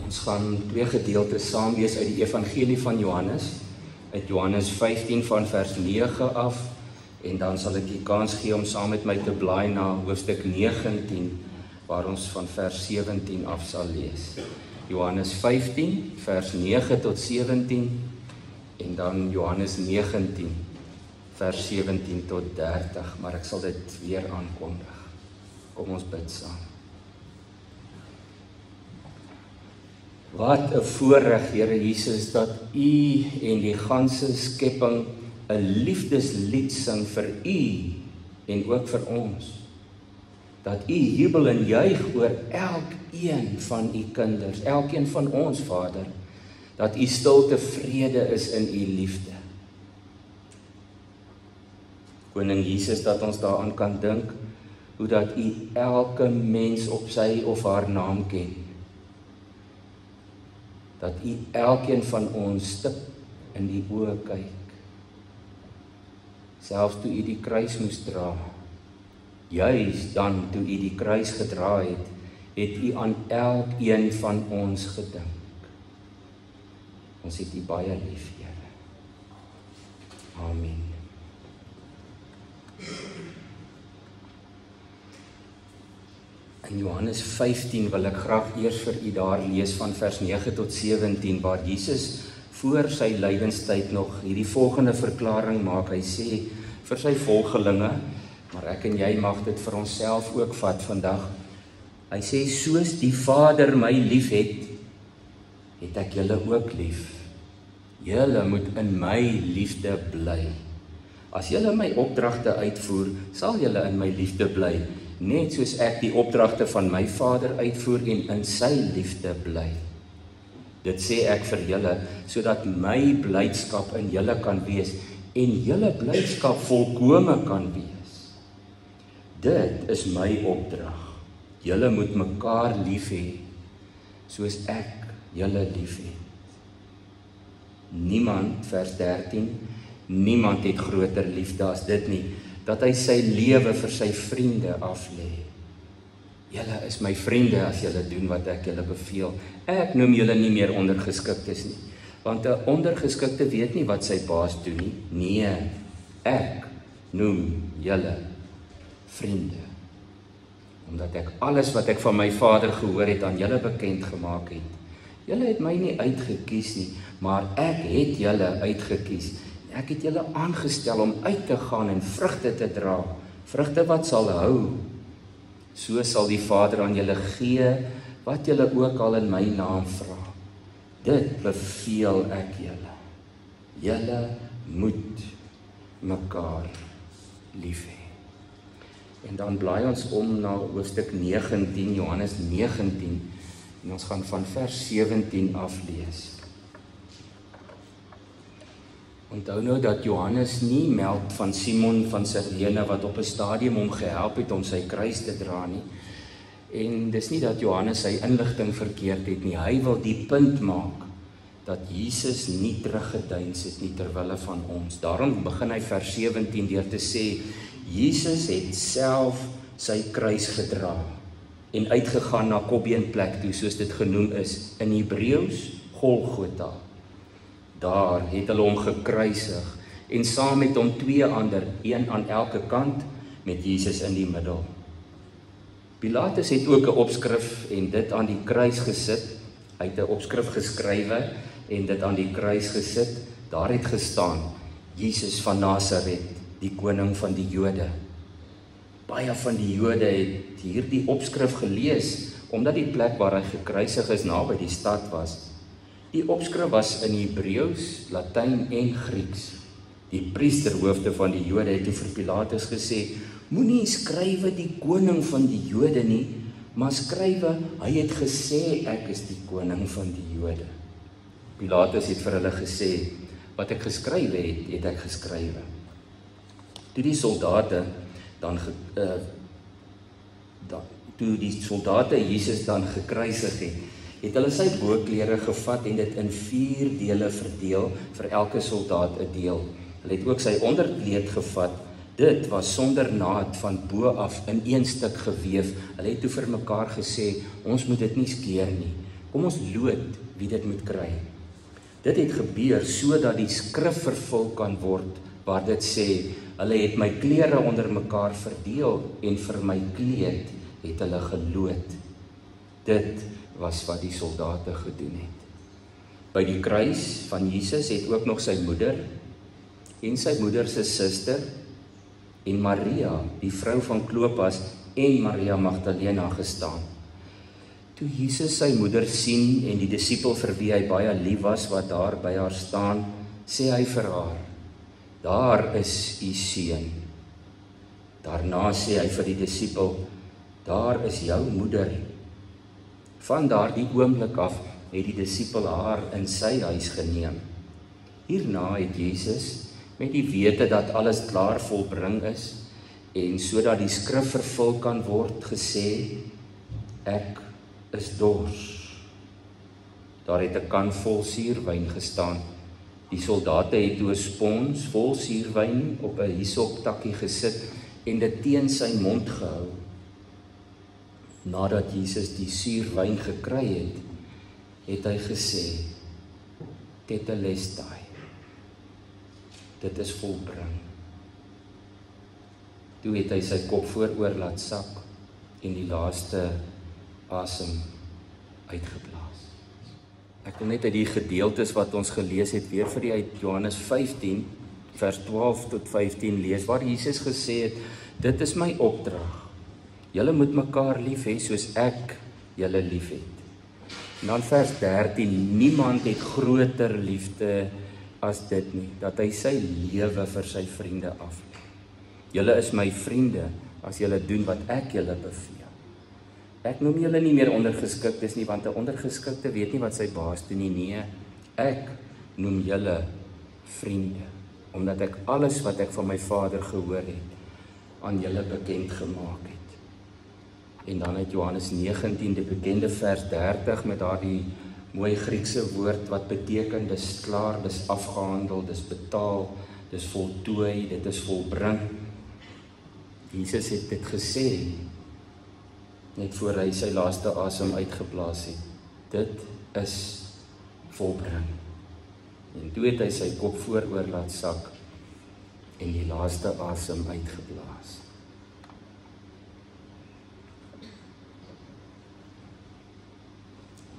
Ons gaan 2 gedeeltes saam lees uit die Evangelie van Johannes, uit Johannes 15 van vers 9 af, en dan sal ek die kans gee om saam met my te blaai na hoofstuk 19, waar ons van vers 17 af sal lees. Johannes 15, vers 9 tot 17, en dan Johannes 19, vers 17 tot 30, maar ek sal dit weer aankondig. Kom ons bid saam. Wat 'n voorreg, Here Jesus, dat U en die ganse skepping 'n liefdeslied sing vir U en ook vir ons. Dat U jubel en juig oor elkeen van U kinders, elkeen van ons, Vader, dat U stil tevrede is in U liefde. Koning Jesus, dat ons daaraan kan dink, hoe dat U elke mens op sy of haar naam ken. Dat U elkeen van ons stip in die oë kyk. Selfs toe U die kruis moes dra, juis dan toe U die kruis gedra het, het U aan elkeen van ons gedink. Ons het U baie lief, Here. Amen. In Johannes 15 wil ek graag eers vir U daar lees van vers 9 tot 17, waar Jesus voor sy lydenstyd nog hierdie volgende verklaring maak. Hy sê vir sy volgelinge, maar ek en jy mag dit vir onsself ook vat vandag. Hy sê, soos die Vader my lief het, het ek julle ook lief. Julle moet in my liefde bly. As julle my opdragte uitvoer, sal julle in my liefde bly, net soos ek die opdragte van my Vader uitvoer en in sy liefde bly. Dit sê ek vir julle, sodat my blydskap in julle kan wees en julle blydskap volkome kan wees. Dit is my opdrag. Julle moet mekaar lief hê, soos ek julle lief het. Niemand, vers 13, niemand het groter liefde as dit nie, dat hy sy lewe vir sy vriende aflê. Julle is my vriende as julle doen wat ek julle beveel. Ek noem julle nie meer ondergeskiktes nie, want 'n ondergeskikte weet nie wat sy baas doen nie. Nee, ek noem julle vriende, omdat ek alles wat ek van my Vader gehoor het aan julle bekend gemaak het. Julle het my nie uitgekies nie, maar ek het julle uitgekies. Ek het julle aangestel om uit te gaan en vrugte te dra, vrugte wat sal hou. So sal die Vader aan julle gee, wat julle ook al in my naam vra. Dit beveel ek julle. Julle moet mekaar lief hê. En dan blaai ons om na hoofstuk 19, Johannes 19, en ons gaan van vers 17 af lees. Onthou nou dat Johannes nie meld van Simon van Sirene wat op 'n stadium hom gehelp het om sy kruis te dra nie. En dis nie dat Johannes sy inligting verkeerd het nie. Hy wil die punt maak dat Jesus nie teruggedeins het nie terwille van ons. Daarom begin hy vers 17 deur te sê, Jesus het self sy kruis gedra en uitgegaan na Kobbeenplek toe, soos dit genoem is in Hebreëus Golgotha. Daar het hulle hom gekruisig en saam met hom 2 ander, een aan elke kant met Jesus in die middel. Pilatus het ook 'n opskrif en dit aan die kruis gesit. Hy het 'n opskrif geskrywe en dit aan die kruis gesit. Daar het gestaan, Jesus van Nasaret, die koning van die Jode. Baie van die Jode het hierdie opskrif gelees, omdat die plek waar hy gekruisig is naby die stad was. Die opskrif was in Hebreëus, Latyn en Grieks. Die priesterhoofde van die Jode het toe vir Pilatus gesê, moenie skrywe die koning van die Jode nie, maar skrywe, hy het gesê ek is die koning van die Jode. Pilatus het vir hulle gesê, wat ek geskrywe het, het ek geskrywe. Toe die soldate Jesus dan gekruisig het hulle sy boklere gevat en dit in 4 dele verdeel, vir elke soldaat 'n deel. Hulle het ook sy onderkleed gevat. Dit was sonder naad van bo af in een stuk geweef. Hulle het toe vir mekaar gesê, ons moet dit nie skeer nie. Kom ons loot wie dit moet kry. Dit het gebeur sodat die skrif vervul kan word, waar dit sê, hulle het my klere onder mekaar verdeel en vir my kleed het hulle geloot. Dit was wat die soldate gedoen het. By die kruis van Jesus het ook nog sy moeder en sy moeder se suster en Maria, die vrou van Klopas en Maria Magdalena gestaan. Toe Jesus sy moeder sien en die disipel vir wie hy baie lief was wat daar by haar staan, sê hy vir haar, daar is u seun. Daarna sê hy vir die disipel, daar is jou moeder. Van daardie oomblik af het die disipel haar in sy huis geneem. Hierna het Jesus, met die wete dat alles klaar volbring is, en sodat die skrif vervul kan word, gesê, ek is dors. Daar het 'n kan vol suurwyn gestaan. Die soldate het toe 'n spons vol suurwyn op 'n hisoptakkie gesit en dit teen sy mond gehou. Nadat Jesus die suurwyn gekry het, het hy gesê, tetelestai, dit is volbring. Toe het hy sy kop vooroor laat sak en die laaste asem uitgeblaas. Ek wil net uit die gedeeltes wat ons gelees het, weer vir die uit Johannes 15, vers 12 tot 15 lees, waar Jesus gesê het, dit is my opdrag. Julle moet mekaar lief hê soos ek julle lief het. En dan vers 13, niemand het groter liefde as dit nie, dat hy sy lewe vir sy vriende aflê. Julle is my vriende as julle doen wat ek julle beveel. Ek noem julle nie meer ondergeskiktes nie, want 'n ondergeskikte weet nie wat sy baas doen nie. Nee, ek noem julle vriende, omdat ek alles wat ek van my Vader gehoor het, aan julle bekend gemaak het. En dan uit Johannes 19, die bekende vers 30, met daardie mooi Griekse woord wat beteken, dis klaar, dis afgehandel, dis betaal, dis voltooi, dit is volbring. Jesus het dit gesê, net voor hy sy laaste asem uitgeblaas het. Dit is volbring. En toe het hy sy kop vooroor laat sak en die laaste asem uitgeblaas.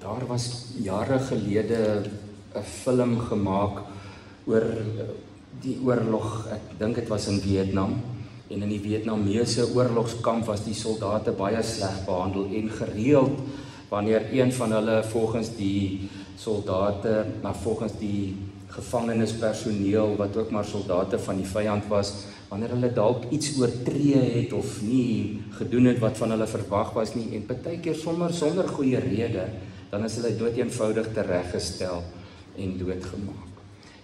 Daar was jare gelede 'n film gemaak oor die oorlog, ek dink dit was in Vietnam. En in die Vietnamese oorlogskamp was die soldate baie sleg behandel en gereeld wanneer een van hulle volgens die soldate, maar volgens die gevangenispersoneel wat ook maar soldate van die vyand was, wanneer hulle dalk iets oortree het of nie gedoen het wat van hulle verwag was nie en partykeer sonder goeie rede, dan is hulle doeteenvoudig tereggestel en doodgemaak.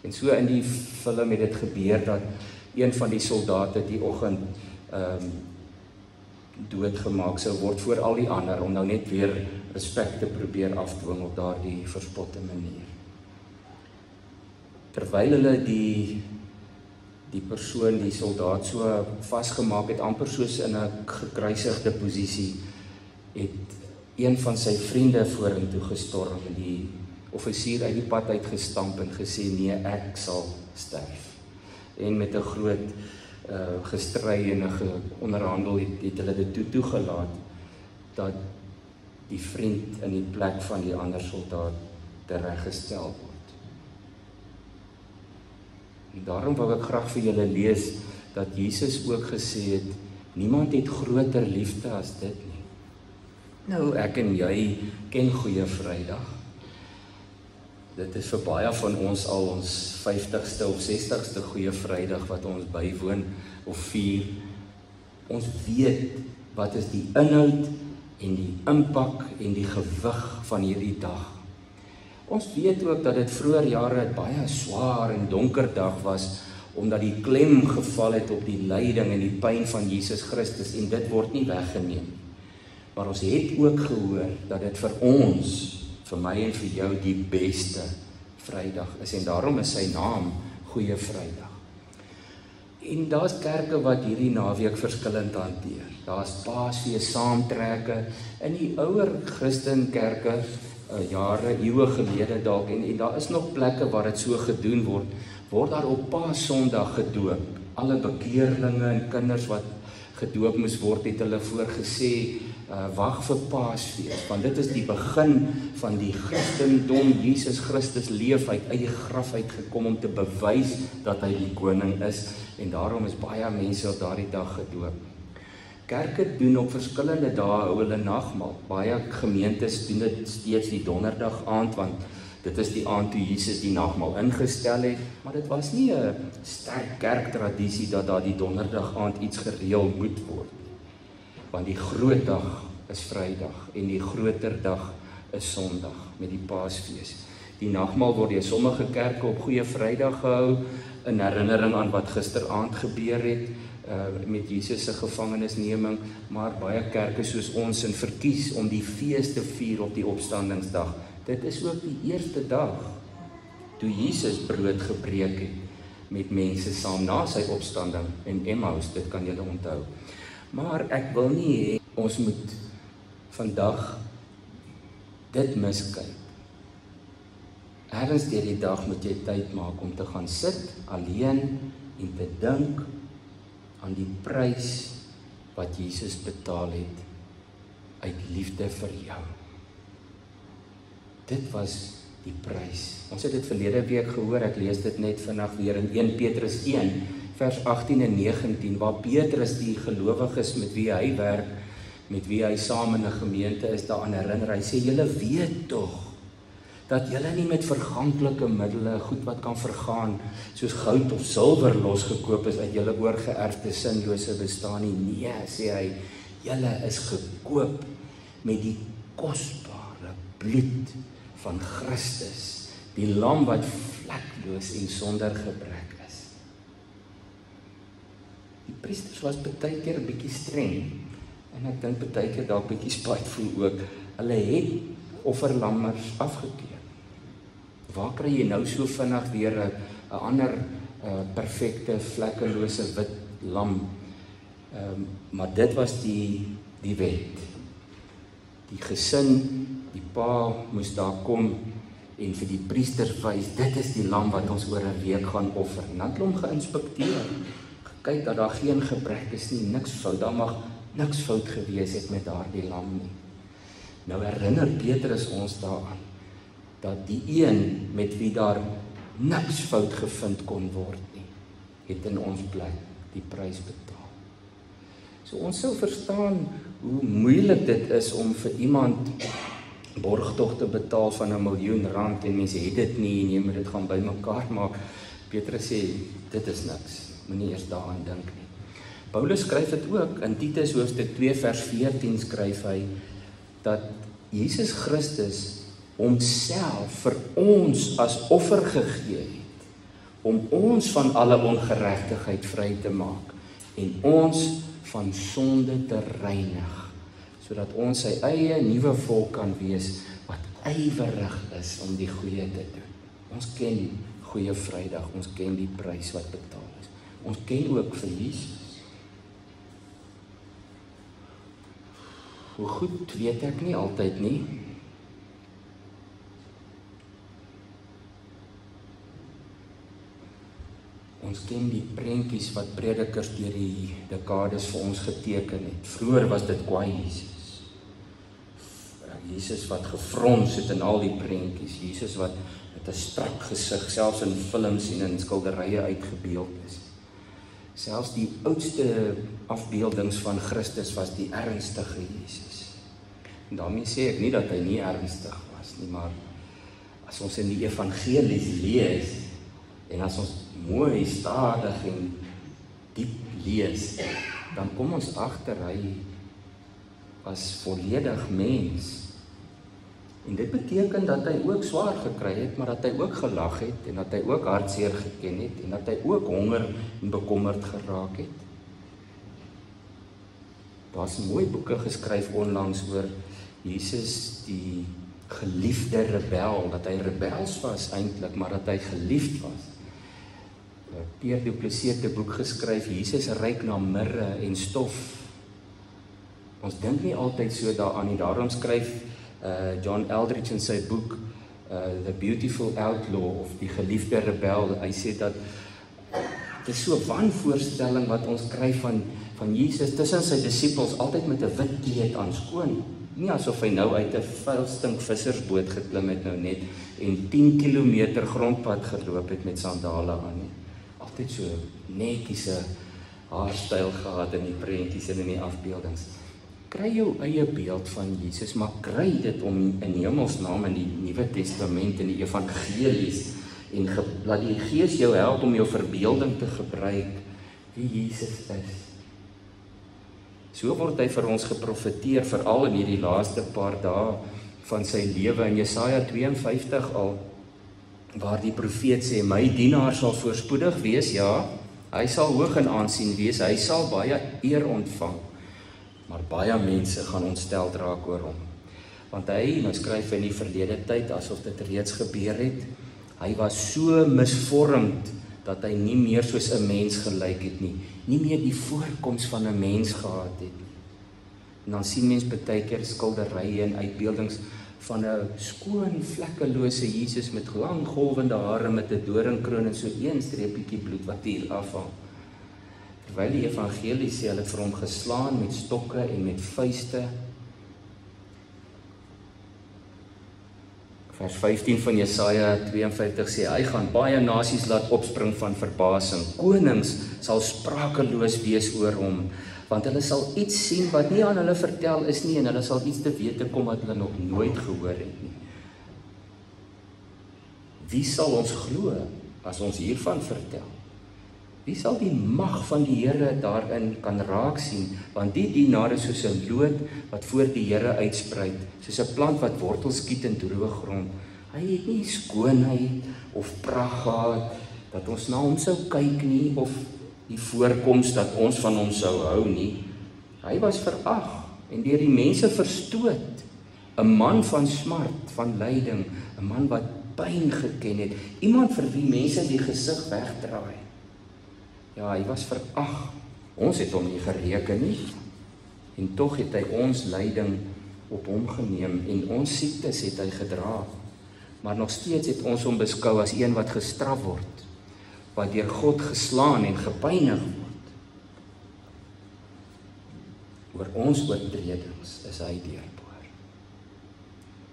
En so in die film het dit gebeur dat een van die soldate die oggend doodgemaak sou word voor al die ander, om nou net weer respek te probeer afdwing op daardie verspotte manier. Terwyl hulle die persoon, die soldaat so vasgemaak het, amper soos in 'n gekruisigde posisie, het een van sy vriende vorentoe gestorm en die offisier uit die pad uitgestamp en gesê, nee, ek sal sterf. En met 'n groot gestry en 'n onderhandel het hulle dit toegelaat dat die vriend in die plek van die ander soldaat tereggestel word. En daarom wou ek graag vir julle lees dat Jesus ook gesê het, niemand het groter liefde as dit nie. Nou, ek en jy ken Goeie Vrydag. Dit is vir baie van ons al ons 50ste of 60ste Goeie Vrydag wat ons bywoon of vier. Ons weet wat is die inhoud en die impak en die gewig van hierdie dag. Ons weet ook dat dit vroeër jare 'n baie swaar en donker dag was, omdat die klem geval het op die lyding en die pyn van Jesus Christus, en dit word nie weggeneem. Maar ons het ook gehoor dat dit vir ons, vir my en vir jou, die beste Vrydag is, en daarom is sy naam Goeie Vrydag. En daar's kerke wat hierdie naweek verskillend hanteer. Daar's Paasfees saamtrekke. In die ouer Christenkerke jare, eeue gelede dalk, en daar is nog plekke waar dit so gedoen word daar op Paasondag gedoop. Alle bekeerlinge en kinders wat gedoop moes word, het hulle voorgesê, wag vir Paasfees, want dit is die begin van die Christendom. Jesus Christus leef uit eie graf uitgekom om te bewys dat hy die koning is, en daarom is baie mense op daardie dag gedoop. Kerke doen op verskillende dae hou hulle nagmaal. Baie gemeentes doen dit steeds die donderdag aand, want dit is die aand toe Jesus die nagmaal ingestel het, maar dit was nie 'n sterk kerktradisie dat daar die donderdag aand iets gereël moet word. Want die groot dag is Vrydag en die groter dag is Sondag met die Paasfees. Die nagmaal word deur sommige kerke op Goeie Vrydag gehou in herinnering aan wat gisteraand gebeur het met Jesus se gevangenisneming, maar baie kerke soos ons verkies om die fees te vier op die opstandingsdag. Dit is ook die eerste dag toe Jesus brood gebreek het met mense saam na sy opstanding in Emmaus, dit kan julle onthou. Maar ek wil nie hê ons moet vandag dit miskyk. Ergens deur die dag moet jy tyd maak om te gaan sit alleen en te dink aan die prys wat Jesus betaal het uit liefde vir jou. Dit was die prys. Ons het dit verlede week gehoor, ek lees dit net vandag weer in 1 Petrus 1, vers 18 en 19, waar Petrus die gelowiges met wie hy werk, met wie hy saam in 'n gemeente is, daaraan herinner. Hy sê, julle weet tog, dat julle nie met verganklike middele, goed wat kan vergaan, soos goud of silwer losgekoop is uit julle oorgeërfde sinlose bestaan nie. Nee, sê hy, julle is gekoop met die kosbare bloed van Christus, die lam wat vlekloos en sonder gebrek is. Die priesters was baie keer 'n bietjie streng, en ek dink baie keer dalk bietjie spytvol ook. Hulle het offerlammers afgekeer. Waar kry jy nou so vinnig weer 'n ander perfekte, vlekkelose wit lam? Maar dit was die wet. Die gesin, die pa moes daar kom en vir die priester wys, dit is die lam wat ons oor 'n week gaan offer. En dan het hulle hom geïnspekteer, gekyk dat daar geen gebrek is nie, niks fout, daar mag niks fout gewees het met daardie lam nie. Nou herinner Petrus ons daaraan, dat die een met wie daar niks fout gevind kon word nie, het in ons plek die prys betaal. So ons sou verstaan hoe moeilik dit is om vir iemand borgtog te betaal van R1 miljoen en mense het dit nie en jy moet dit gaan bymekaar maak. Petrus sê, dit is niks, moenie eers daaraan dink nie. Paulus skryf dit ook, in Titus hoofstuk 2 vers 14 skryf hy, dat Jesus Christus homself vir ons as offer gegee het, om ons van alle ongeregtigheid vry te maak, en ons van sonde te reinig, sodat ons sy eie nuwe volk kan wees, wat ywerig is om die goeie te doen. Ons ken Goeie Vrydag, ons ken die prys wat betaal is. Ons ken ook vir Jesus. Hoe goed weet ek nie altyd nie. Ons ken die prentjies wat predikers deur die dekades vir ons geteken het. Vroeger was dit kwaai Jesus. Jesus wat gefrons het in al die prentjies. Jesus wat met 'n strak gesig, selfs in films en in skilderye uitgebeeld is. Selfs die oudste afbeeldings van Christus was die ernstige Jesus. En daarmee sê ek nie dat hy nie ernstig was nie, maar as ons in die evangelies lees, en as ons mooi, stadig en diep lees, dan kom ons agter hy was volledig mens. En dit beteken dat hy ook swaar gekry het, maar dat hy ook gelag het, en dat hy ook hartseer geken het, en dat hy ook honger en bekommerd geraak het. Daar's mooi boeke geskryf onlangs oor Jesus, die geliefde rebel, dat hy rebels was eintlik, maar dat hy geliefd was. Pierre Du Plessis het 'n boek geskryf, Jesus ruik na mirre en stof. Ons dink nie altyd so daaraan nie, daarom skryf John Eldridge in sy boek The Beautiful Outlaw of die geliefde rebel, hy sê dat dit is so 'n wanvoorstelling wat ons kry van Jesus tussen sy disippels, altyd met 'n wit kleed aan, skoon. Nie asof hy nou uit 'n vuil stink vissersboot geklim het nou net en 10 kilometer grondpad geloop het met sandale aan nie. Altyd so netjiese haarstyl gehad in die prentjies en in die afbeeldings. Kry jou eie beeld van Jesus, maar kry dit om in hemelsnaam in die Nuwe Testament en die evangelies en laat die Gees jou help om jou verbeelding te gebruik wie Jesus is. So word hy vir ons geprofeteer, veral in hierdie laaste paar dae van sy lewe in Jesaja 52 al, waar die profeet sê, my dienaar sal voorspoedig wees, ja, hy sal hoog in aansien wees, hy sal baie eer ontvang, maar baie mense gaan ontsteld raak oor hom. Want hy, nou skryf in die verlede tyd, asof dit reeds gebeur het, hy was so misvormd, dat hy nie meer soos 'n mens gelyk het nie meer die voorkoms van 'n mens gehad het. En dan sien mens baie keer skilderye en uitbeeldings van 'n skoon, vlekkelose Jesus met lang golwende hare met 'n doringkroon en so een streepietjie bloed wat hier afval. Terwyl die evangelie sê hulle het vir hom geslaan met stokke en met vuiste. Vers 15 van Jesaja 52 sê, hy gaan baie nasies laat opspring van verbasing. Konings sal sprakeloos wees oor hom, want hulle sal iets sien wat nie aan hulle vertel is nie, en hulle sal iets te wete kom wat hulle nog nooit gehoor het nie. Wie sal ons glo as ons hiervan vertel? Wie sal die mag van die Here daarin kan raak sien? Want die dienaar is soos 'n loot wat voor die Here uitspruit, soos 'n plant wat wortels skiet in droë grond. Hy het nie skoonheid of pragt gehad dat ons na hom sou kyk nie, of die voorkoms dat ons van hom sou hou nie. Hy was verag en deur die mense verstoot, 'n man van smart, van lyding, 'n man wat pyn geken het, iemand vir wie mense die gesig wegdraai. Ja, hy was verag. Ons het hom nie gereken nie. En tog het hy ons lyding op hom geneem en ons siektes het hy gedra. Maar nog steeds het ons hom beskou as een wat gestraf word, wat deur God geslaan en gepynig word. Oor ons oortredings is hy deurboor.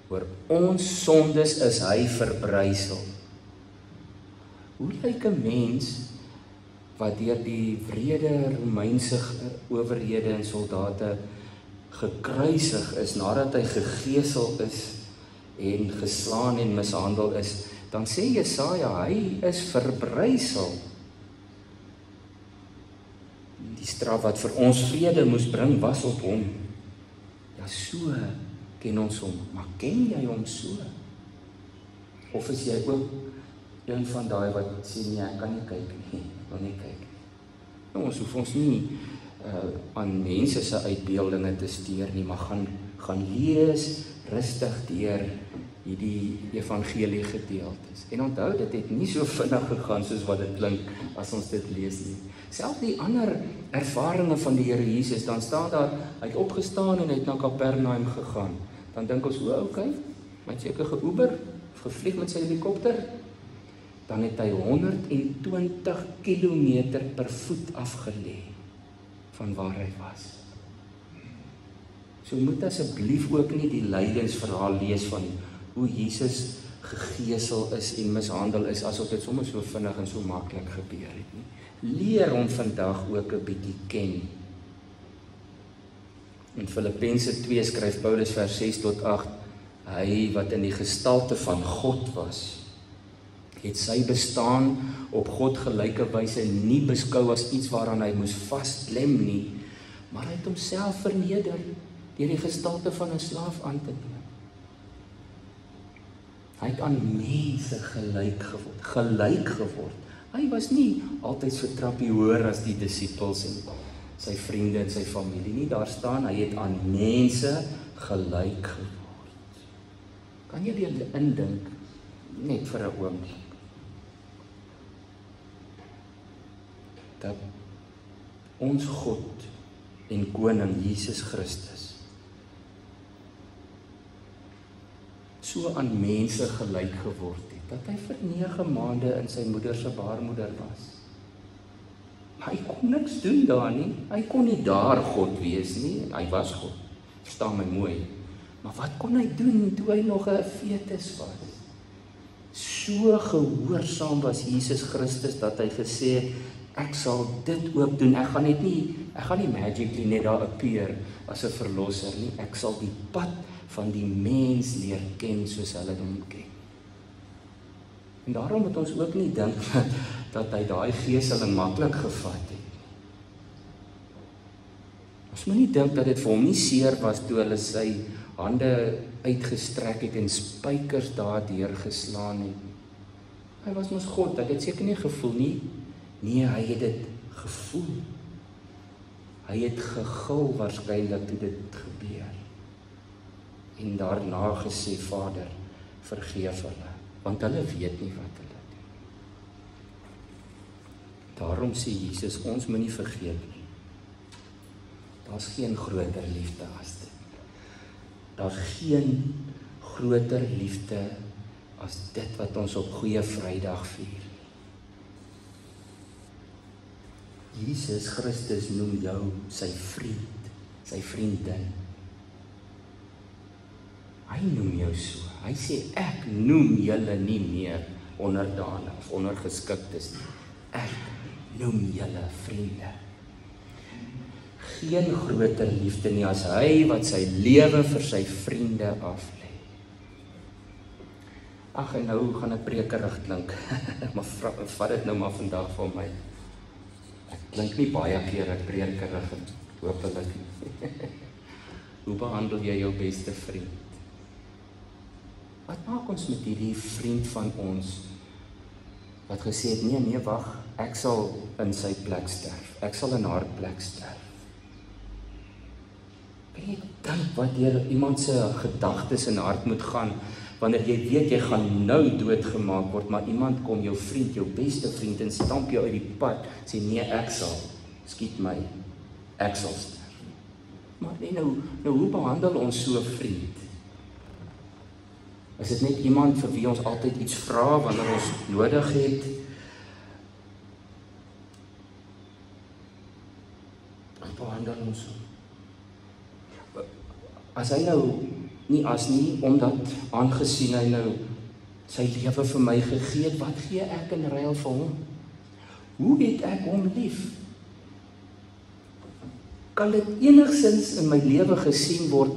Oor ons sondes is hy verbrysel. Hoe lyk 'n mens wat deur die wrede Romeinse owerhede en soldate gekruisig is, nadat hy gegeesel is en geslaan en mishandel is, dan sê Jesaja, hy is verbrysel. Die straf wat vir ons vrede moes bring, was op hom. Ja, so ken ons hom, maar ken jy hom so? Of is jy ook een van daai wat sê, nee, ek kan nie kyk nie, wil nie kyk nie. Nou, ons hoef ons nie aan mense se uitbeeldinge te steur nie, maar gaan lees rustig deur hierdie evangelie gedeeltes. En onthou, dit het nie so vinnig gegaan soos wat dit klink as ons dit lees nie. Selfs die ander ervarings van die Here Jesus, dan staan daar, hy het opgestaan en hy het na Kapernaum gegaan. Dan dink ons, okay, hy het seker ge-Uber, gevlieg met sy helikopter. Dan het hy 120 kilometer per voet afgelê van waar hy was. So moet asseblief ook nie die lydensverhaal lees van hoe Jesus gegeesel is en mishandel is, asof dit sommer so vinnig en so maklik gebeur het nie. Leer hom vandag ook 'n bietjie ken. In Filippense 2 skryf Paulus vers 6 tot 8, hy wat in die gestalte van God was, het sy bestaan op God gelyke wyse nie beskou as iets waaraan hy moes vasklem nie, maar hy het homself verneder deur die gestalte van 'n slaaf aan te neem. Hy het aan mense gelyk geword. Hy was nie altyd so trappie hoër as die disippels en sy vriende en sy familie nie. Daar staan, hy het aan mense gelyk geword. Kan jy dit indink, net vir 'n oomblik? Dat ons God en Koning Jesus Christus so aan mense gelyk geword het, dat hy vir 9 maande in sy moeder se baarmoeder was. Maar hy kon niks doen daar nie, hy kon nie daar God wees nie, hy was God, verstaan my mooi. Maar wat kon hy doen toe hy nog 'n fetus was? So gehoorsaam was Jesus Christus dat hy gesê het, ek sal dit ook doen, ek gaan nie magically net daar appear as 'n verlosser nie, ek sal die pad van die mens leer ken soos hulle hom ken. En daarom moet ons ook nie dink dat hy daai geeseling maklik gevat het. Ons moet nie dink dat dit vir hom nie seer was toe hulle sy hande uitgestrek het en spykers daardeur geslaan het. Hy was mos God, hy het seker nie gevoel nie. Nee, hy het dit gevoel. Hy het gegil waarskynlik toe dit gebeur. En daarna gesê, Vader, vergeef hulle, want hulle weet nie wat hulle doen. Daarom sê Jesus, ons moet nie vergeet nie. Daar's geen groter liefde as dit. Daar's geen groter liefde as dit wat ons op Goeie Vrydag vier. Jesus Christus noem jou sy vriend, sy vriendin. Hy noem jou so. Hy sê, ek noem julle nie meer onderdane of ondergeskiktes nie. Ek noem julle vriende. Geen groter liefde nie as hy wat sy lewe vir sy vriende aflê. Ag, en nou gaan ek prekerig klink, maar vat dit nou maar vandag vir my. Ek klink nie baie keer ek prekerig, hopelik nie. Hoe behandel jy jou beste vriend? Wat maak ons met hierdie vriend van ons, wat gesê het, nee, wag, ek sal in sy plek sterf, ek sal in haar plek sterf. Kan jy dink wat deur iemand se gedagtes in hart moet gaan, wanneer jy weet jy gaan nou doodgemaak word, maar iemand kom, jou vriend, jou beste vriend, en stamp jou uit die pad, sê nee, ek sal, skiet my, ek sal sterf. Maar nee, nou hoe behandel ons so 'n vriend? Is dit net iemand vir wie ons altyd iets vra wanneer ons nodig het? Hoe behandel ons hom? As hy nou nie, omdat aangesien hy nou sy lewe vir my gegee het, wat gee ek in ruil vir hom? Hoe het ek hom lief? Kan dit enigsins in my lewe gesien word,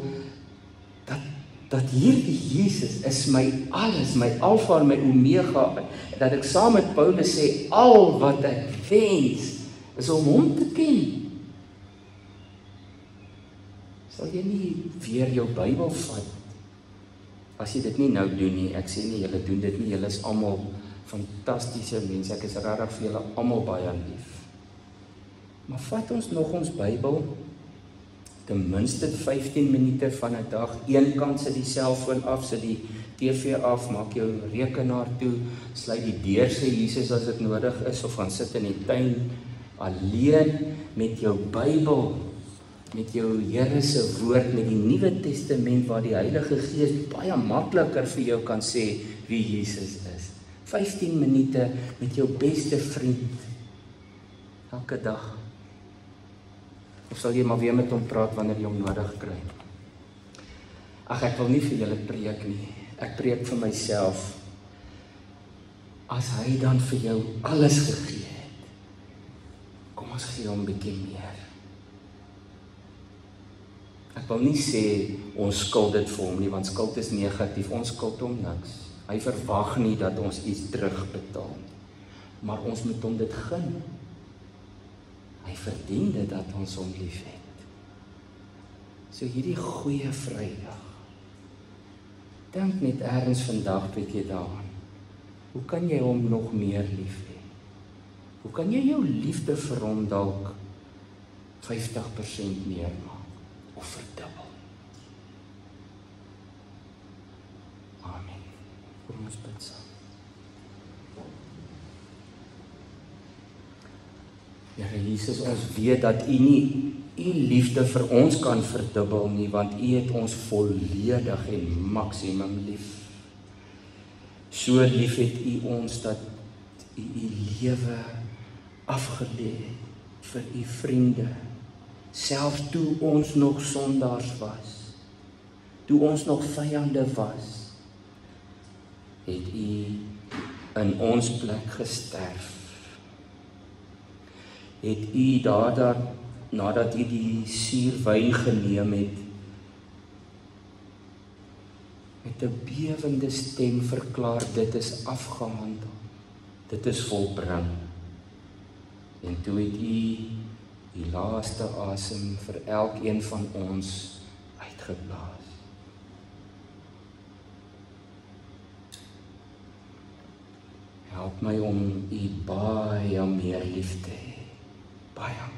dat hierdie Jesus is my alles, my alfa en my omega, dat ek saam met Paulus sê, al wat ek wens, is om hom te ken. Sal jy nie weer jou Bybel vat, as jy dit nie nou doen nie, ek sê nie, julle doen dit nie, julle is almal fantastiese mense, ek is regtig vir julle almal baie lief. Maar vat ons nog ons Bybel, ten minste 15 minute van 'n dag, een kant sit die selfoon af, sit die TV af, maak jou rekenaar toe, sluit die deur, sê Jesus as dit nodig is, of gaan sit in die tuin, alleen met jou Bybel, met jou Here se woord, met die Nuwe Testament, waar die Heilige Gees baie makliker vir jou kan sê wie Jesus is. 15 minute met jou beste vriend, elke dag. Of sal jy maar weer met hom praat wanneer jy hom nodig kry? Ag, ek wil nie vir julle preek nie. Ek preek vir myself. As hy dan vir jou alles gegee het, kom ons gee hom 'n bietjie meer. Ek wil nie sê ons skuld dit vir hom nie, want skuld is negatief. Ons skuld hom niks. Hy verwag nie dat ons iets terugbetaal nie. Maar ons moet hom dit gun. Hy verdien dit dat ons hom lief het. So hierdie Goeie Vrydag, dink net ergens vandag bietjie daaraan. Hoe kan jy hom nog meer lief hê? Hoe kan jy jou liefde vir hom dalk 50% meer maak of verdubbel? Amen. Kom ons bid saam. Here Jesus, ons weet dat U nie U liefde vir ons kan verdubbel nie, want U het ons volledig en maksimum lief. So lief het U ons dat U U lewe afgelê het vir U vriende, selfs toe ons nog sondaars was, toe ons nog vyande was, het U in ons plek gesterf. Het U nadat U die suurwyn geneem het, met 'n bewende stem verklaar, dit is afgehandel, dit is volbring. En toe het U die laaste asem vir elkeen van ons uitgeblaas. Help my om U baie meer lief te hê, baie